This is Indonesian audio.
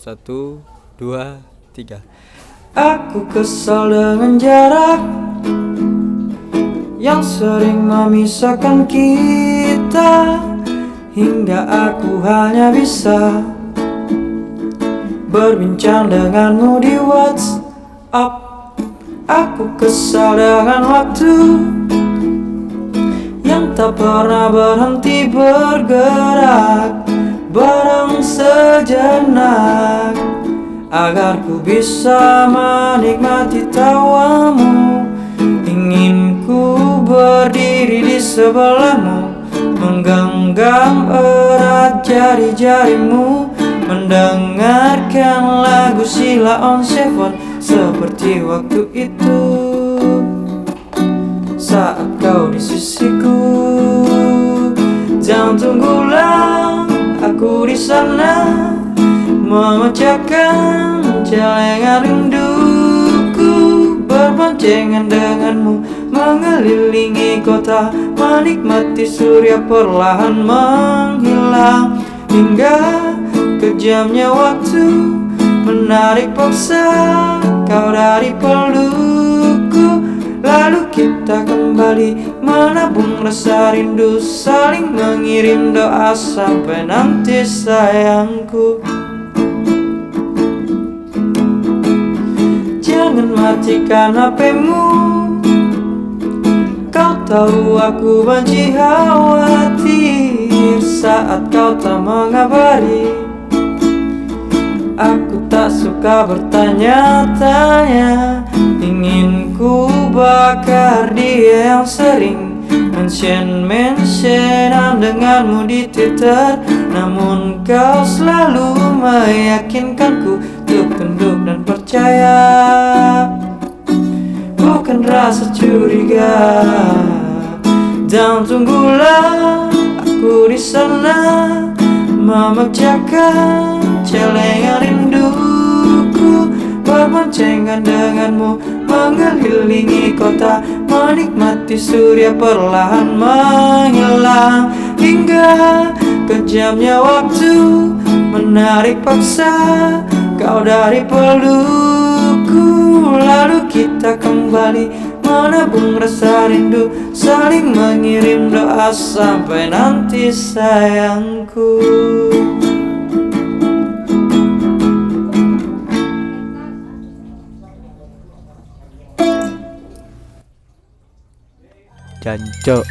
1, 2, 3. Aku kesal dengan jarak yang sering memisahkan kita, hingga aku hanya bisa berbincang denganmu di WhatsApp. Aku kesal dengan waktu yang tak pernah berhenti bergerak bareng sejenak, agar ku bisa menikmati tawamu. Ingin ku berdiri di sebelahmu, menggenggam erat jari-jarimu, mendengarkan lagu Sheila on 7 seperti waktu itu saat kau di sisiku. Jangan tunggulah aku di sana, memecahkan celengan rinduku, berboncengan denganmu, mengelilingi kota, menikmati surya perlahan menghilang, hingga kejamnya waktu menarik paksa kau dari pelukku. Lalu kita kembali menabung rasa rindu, saling mengirim doa sampai nanti sayangku. Jangan matikan HP-mu, kau tahu aku benci khawatir saat kau tak mengabari. Aku tak suka bertanya-tanya, ingin ku bakar dia yang sering mention-mentionan denganmu di Twitter. Namun kau selalu meyakinkanku untuk tunduk dan percaya, bukan rasa curiga. Jangan tunggulah aku di sana, memecahkan celengan rinduku, berboncengan denganmu, mengelilingi kota, menikmati surya perlahan menghilang, hingga kejamnya waktu menarik paksa kau dari pelukku. Lalu kita kembali menabung rasa rindu, saling mengirim doa sampai nanti sayangku. Jancok.